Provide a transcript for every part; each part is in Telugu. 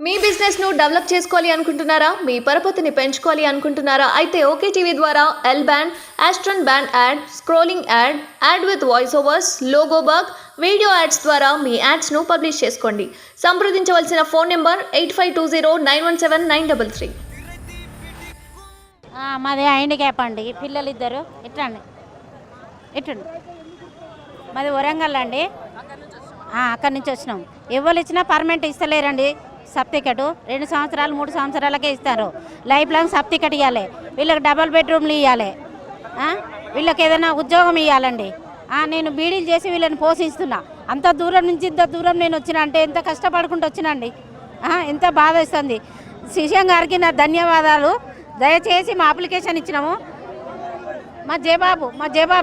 మీ బిజినెస్ ను డెవలప్ చేసుకోవాలి అనుకుంటున్నారా? మీ పరపతిని పెంచుకోవాలి అనుకుంటున్నారా? అయితే ఓకే టీవీ ద్వారా L band, Aston band ad, scrolling ad, ad with voice overs, logo bug, video ads ద్వారా మీ యాడ్స్ ను పబ్లిష్ చేసుకోండి. సంప్రదించవలసిన ఫోన్ నెంబర్ 8520917933. మాది హ్యాండిక్యాప్ అండి. పిల్లలు ఇద్దరు ఇట్లండి మాది వరంగల్ అండి. అక్కడి నుంచి వచ్చినాం. ఎవరు ఇచ్చినా పర్మనెంట్ ఇస్తలేరండి. సర్టిఫికెట్ 2 సంవత్సరాలు 3 సంవత్సరాలకే ఇస్తారు. లైఫ్ లాంగ్ సర్టిఫికెట్ ఇవ్వాలి. వీళ్ళకి డబల్ బెడ్రూమ్లు ఇవ్వాలి. వీళ్ళకి ఏదైనా ఉద్యోగం ఇవ్వాలండి. నేను బీడీలు చేసి వీళ్ళని పోషిస్తున్నా. అంత దూరం నుంచి ఇంత దూరం నేను వచ్చిన అంటే ఎంత కష్టపడుకుంటూ వచ్చినండి. ఎంత బాధ ఇస్తుంది. సీఎం గారికి నా ధన్యవాదాలు. దయచేసి మా అప్లికేషన్ ఇచ్చినాము. మా జయబాబు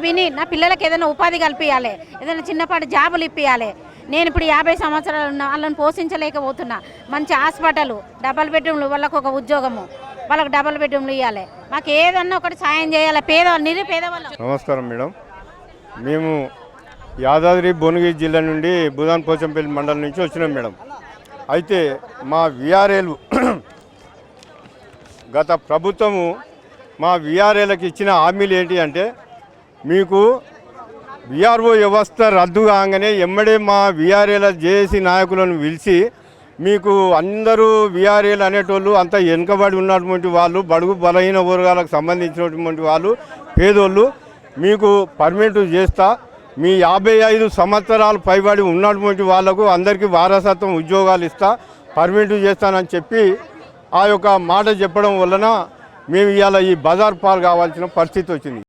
విని నా పిల్లలకి ఏదైనా ఉపాధి కల్పించాలి. ఏదైనా చిన్నపాటి జాబులు ఇప్పించాలి. నేను ఇప్పుడు 50 సంవత్సరాలు ఉన్న వాళ్ళని పోషించలేకపోతున్నా. మంచి హాస్పిటల్, డబల్ బెడ్రూమ్లు, వాళ్ళకు ఒక ఉద్యోగము, వాళ్ళకు డబల్ బెడ్రూమ్లు ఇవ్వాలి. మాకు ఏదన్నా ఒకటి సాయం చేయాలి. నిరుపేదవాళ్ళు. నమస్కారం మేడం. మేము యాదాద్రి భువనగిరి జిల్లా నుండి బుధాన్ పోచంపల్లి మండలం నుంచి వచ్చినాం మేడం. అయితే మా విఆర్ఏలు గత ప్రభుత్వము మా విఆర్ఏలకు ఇచ్చిన హామీలు ఏంటి అంటే, మీకు విఆర్ఓ వ్యవస్థ రద్దు కాగానే ఎమ్మడే మా విఆర్ఏల జేఏసీ నాయకులను పిలిచి, మీకు అందరూ విఆర్ఏలు అనేటోళ్ళు అంతా వెనుకబడి ఉన్నటువంటి వాళ్ళు, బడుగు బలహీన వర్గాలకు సంబంధించినటువంటి వాళ్ళు, పేదోళ్ళు, మీకు పర్మనెంట్ చేస్తా, మీ 55 సంవత్సరాలు పైబడి ఉన్నటువంటి వాళ్లకు అందరికీ వారసత్వం ఉద్యోగాలు ఇస్తా, పర్మనెంట్ చేస్తానని చెప్పి ఆ యొక్క మాట చెప్పడం వలన మేము ఇవాళ ఈ బజార్ పాలు కావాల్సిన పరిస్థితి వచ్చింది.